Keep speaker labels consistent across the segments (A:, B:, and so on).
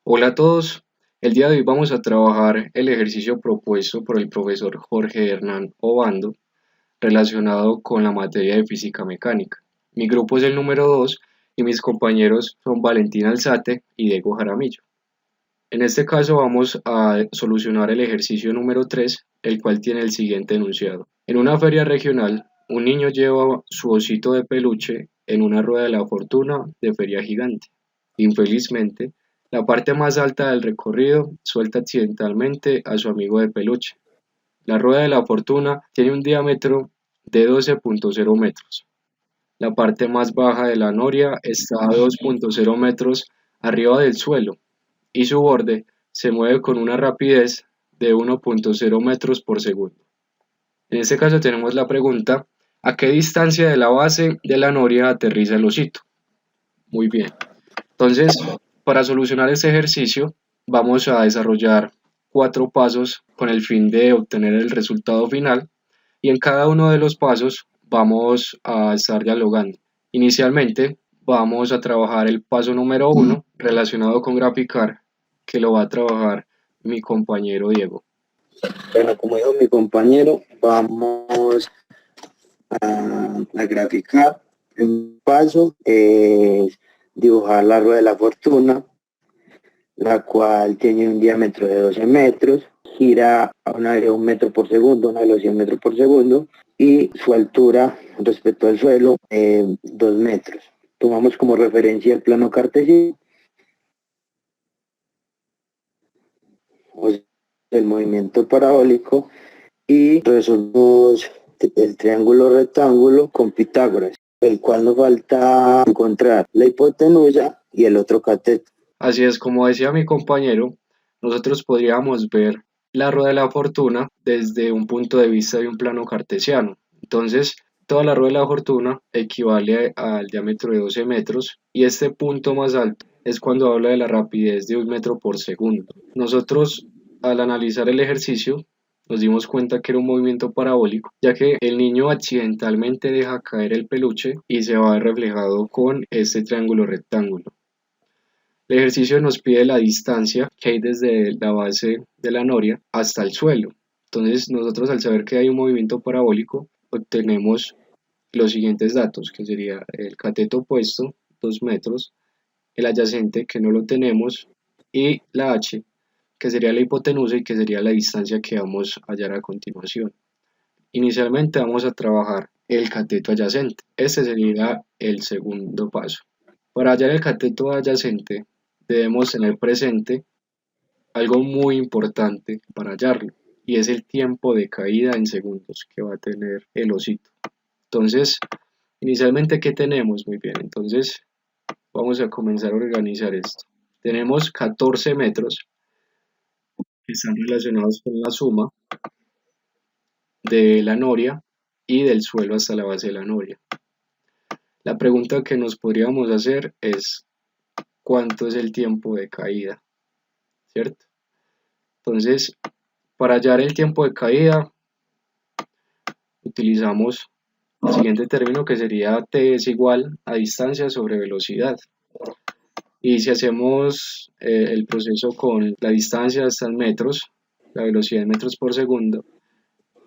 A: Hola a todos, el día de hoy vamos a trabajar el ejercicio propuesto por el profesor Jorge Hernán Obando relacionado con la materia de física mecánica. Mi grupo es el número 2 y mis compañeros son Valentín Alzate y Diego Jaramillo. En este caso vamos a solucionar el ejercicio número 3, el cual tiene el siguiente enunciado. En una feria regional, un niño lleva su osito de peluche en una rueda de la fortuna de feria gigante. Infelizmente, la parte más alta del recorrido suelta accidentalmente a su amigo de peluche. La rueda de la fortuna tiene un diámetro de 12.0 metros. La parte más baja de la noria está a 2.0 metros arriba del suelo y su borde se mueve con una rapidez de 1.0 metros por segundo. En este caso tenemos la pregunta: ¿a qué distancia de la base de la noria aterriza el osito? Muy bien. Entonces, para solucionar este ejercicio, vamos a desarrollar 4 pasos con el fin de obtener el resultado final, y en cada uno de los pasos vamos a estar dialogando. Inicialmente, vamos a trabajar el paso número 1 relacionado con graficar, que lo va a trabajar mi compañero Diego.
B: Bueno, como dijo mi compañero, vamos a graficar. Un paso es dibujar la rueda de la fortuna, la cual tiene un diámetro de 12 metros, gira a una velocidad de 1 metro por segundo, una velocidad de 1 metro por segundo, y su altura respecto al suelo, 2 metros. Tomamos como referencia el plano cartesio, o sea, el movimiento parabólico, y resolvemos el triángulo rectángulo con Pitágoras, el cual nos falta encontrar la hipotenusa y el otro cateto.
A: Así es, como decía mi compañero, nosotros podríamos ver la rueda de la fortuna desde un punto de vista de un plano cartesiano. Entonces, toda la rueda de la fortuna equivale al diámetro de 12 metros, y este punto más alto es cuando habla de la rapidez de 1 metro por segundo. Nosotros, al analizar el ejercicio, nos dimos cuenta que era un movimiento parabólico, ya que el niño accidentalmente deja caer el peluche y se va reflejado con este triángulo rectángulo. El ejercicio nos pide la distancia que hay desde la base de la noria hasta el suelo. Entonces, nosotros, al saber que hay un movimiento parabólico, obtenemos los siguientes datos, que sería el cateto opuesto, 2 metros, el adyacente, que no lo tenemos, y la h, que sería la hipotenusa y que sería la distancia que vamos a hallar a continuación. Inicialmente vamos a trabajar el cateto adyacente. Este sería el segundo paso. Para hallar el cateto adyacente debemos tener presente algo muy importante para hallarlo, y es el tiempo de caída en segundos que va a tener el osito. Entonces, inicialmente, ¿qué tenemos? Muy bien, entonces vamos a comenzar a organizar esto. Tenemos 14 metros que están relacionados con la suma de la noria y del suelo hasta la base de la noria. La pregunta que nos podríamos hacer es: ¿cuánto es el tiempo de caída? ¿Cierto? Entonces, para hallar el tiempo de caída, utilizamos el siguiente término, que sería t es igual a distancia sobre velocidad. Y si hacemos el proceso con la distancia hasta en metros, la velocidad en metros por segundo,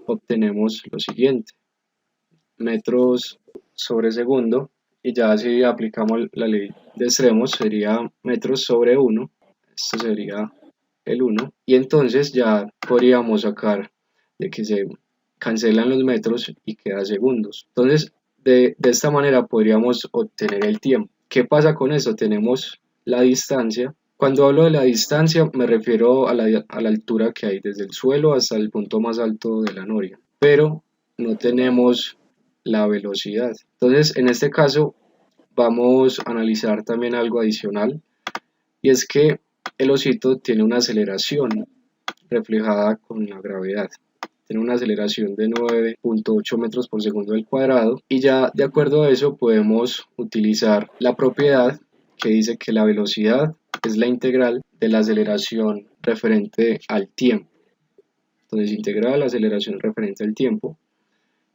A: obtenemos lo siguiente: metros sobre segundo, y ya si aplicamos la ley de extremos sería metros sobre 1, esto sería el 1, y entonces ya podríamos sacar de que se cancelan los metros y queda segundos. Entonces, de esta manera podríamos obtener el tiempo. ¿Qué pasa con esto? Tenemos la distancia. Cuando hablo de la distancia me refiero a la altura que hay desde el suelo hasta el punto más alto de la noria, pero no tenemos la velocidad. Entonces, en este caso vamos a analizar también algo adicional, y es que el osito tiene una aceleración reflejada con la gravedad. Tiene una aceleración de 9.8 metros por segundo al cuadrado, y ya de acuerdo a eso podemos utilizar la propiedad que dice que la velocidad es la integral de la aceleración referente al tiempo. Entonces, integral la aceleración referente al tiempo,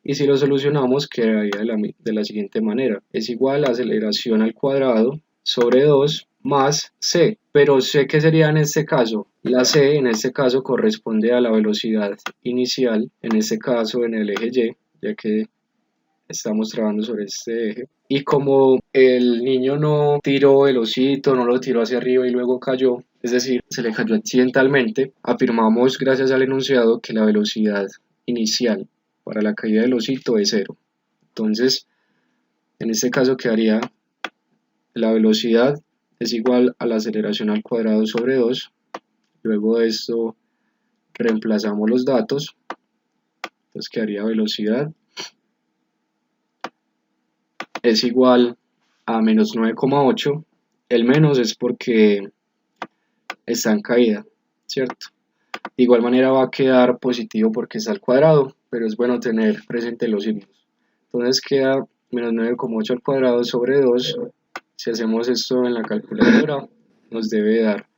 A: y si lo solucionamos quedaría de la siguiente manera: es igual a aceleración al cuadrado sobre 2 más c. pero sé que sería en este caso. La C en este caso corresponde a la velocidad inicial, en este caso en el eje Y, ya que estamos trabajando sobre este eje. Y como el niño no tiró el osito, no lo tiró hacia arriba y luego cayó, es decir, se le cayó accidentalmente, afirmamos gracias al enunciado que la velocidad inicial para la caída del osito es 0. Entonces, en este caso quedaría la velocidad es igual a la aceleración al cuadrado sobre 2. Luego de esto reemplazamos los datos, entonces quedaría velocidad es igual a menos 9,8. El menos es porque está en caída, ¿cierto? De igual manera va a quedar positivo porque está al cuadrado, pero es bueno tener presente los signos. Entonces queda menos 9,8 al cuadrado sobre 2. Si hacemos esto en la calculadora, nos debe dar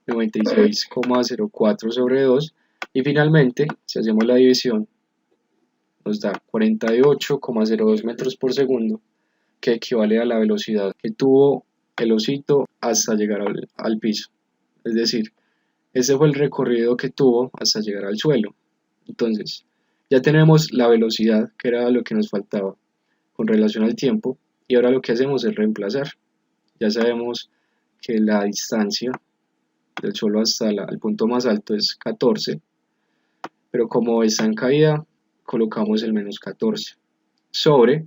A: 96,04 sobre 2. Y finalmente, si hacemos la división, nos da 48,02 metros por segundo, que equivale a la velocidad que tuvo el osito hasta llegar al piso. Es decir, ese fue el recorrido que tuvo hasta llegar al suelo. Entonces, ya tenemos la velocidad, que era lo que nos faltaba con relación al tiempo, y ahora lo que hacemos es reemplazar. Ya sabemos que la distancia del suelo hasta el punto más alto es 14, pero como está en caída, colocamos el menos 14 sobre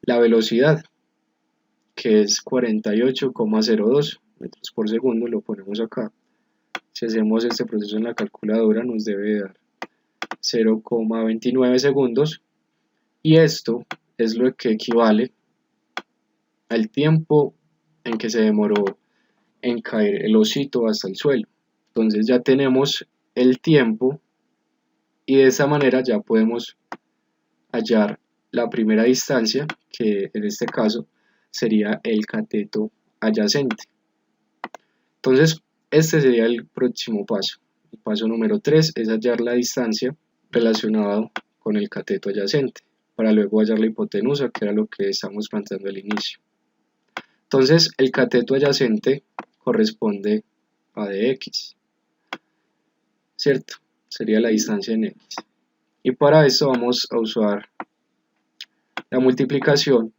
A: la velocidad, que es 48,02 metros por segundo, lo ponemos acá. Si hacemos este proceso en la calculadora, nos debe dar 0,29 segundos, y esto es lo que equivale al tiempo en que se demoró en caer el osito hasta el suelo. Entonces ya tenemos el tiempo y de esa manera ya podemos hallar la primera distancia, que en este caso sería el cateto adyacente. Entonces este sería el próximo paso. El paso número 3 es hallar la distancia relacionada con el cateto adyacente, para luego hallar la hipotenusa, que era lo que estamos planteando al inicio. Entonces el cateto adyacente corresponde a dx, ¿cierto? Sería la distancia en x. Y para eso vamos a usar la multiplicación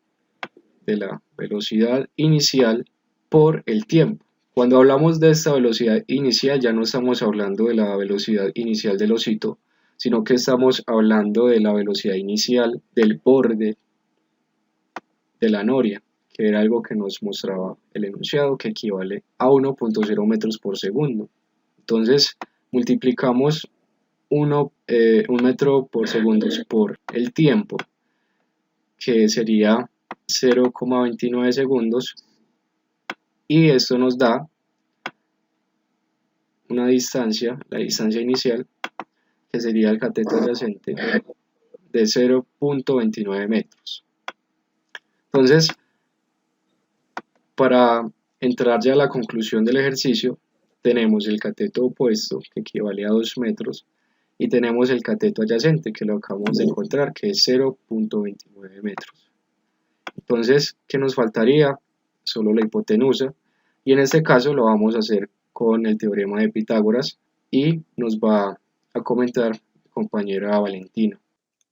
A: de la velocidad inicial por el tiempo. Cuando hablamos de esta velocidad inicial, ya no estamos hablando de la velocidad inicial del osito, sino que estamos hablando de la velocidad inicial del borde de la noria, que era algo que nos mostraba el enunciado, que equivale a 1,0 metros por segundo. Entonces multiplicamos un metro por segundo por el tiempo, que sería 0,29 segundos, y esto nos da una distancia, la distancia inicial, que sería el cateto adyacente, de 0,29 metros. Entonces, para entrar ya a la conclusión del ejercicio, tenemos el cateto opuesto, que equivale a 2 metros, y tenemos el cateto adyacente, que lo acabamos de encontrar, que es 0,29 metros. Entonces, ¿qué nos faltaría? Solo la hipotenusa, y en este caso lo vamos a hacer con el teorema de Pitágoras, y nos va a comentar mi compañera Valentina.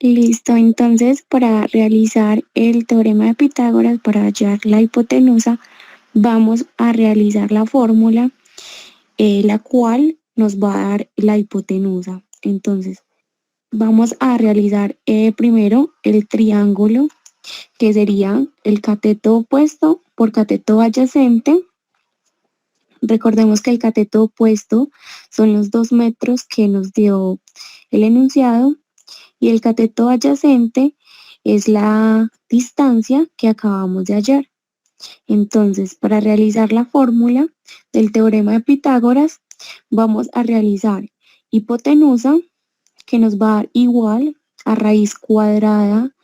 C: Listo, entonces para realizar el teorema de Pitágoras, para hallar la hipotenusa, vamos a realizar la fórmula, la cual nos va a dar la hipotenusa. Entonces, vamos a realizar primero el triángulo, que sería el cateto opuesto por cateto adyacente. Recordemos que el cateto opuesto son los 2 metros que nos dio el enunciado, y el cateto adyacente es la distancia que acabamos de hallar. Entonces, para realizar la fórmula del teorema de Pitágoras, vamos a realizar hipotenusa, que nos va a dar igual a raíz cuadrada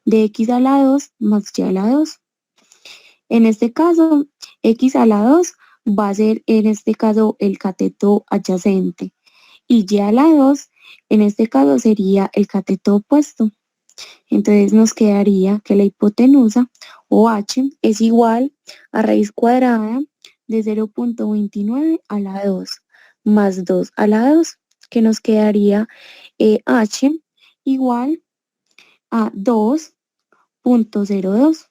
C: de x a la 2 más y a la 2. En este caso, x a la 2 va a ser en este caso el cateto adyacente, y y a la 2 en este caso sería el cateto opuesto. Entonces nos quedaría que la hipotenusa, o h, es igual a raíz cuadrada de 0.29 a la 2 más 2 a la 2, que nos quedaría h igual a 2.02.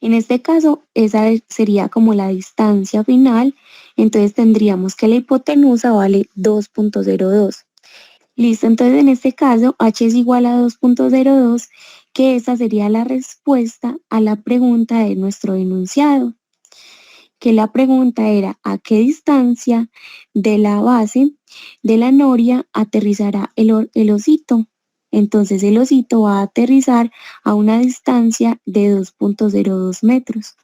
C: En este caso, esa sería como la distancia final, entonces tendríamos que la hipotenusa vale 2.02. Listo, entonces en este caso, h es igual a 2.02, que esa sería la respuesta a la pregunta de nuestro enunciado, que la pregunta era a qué distancia de la base de la noria aterrizará el osito. Entonces el osito va a aterrizar a una distancia de 2.02 metros.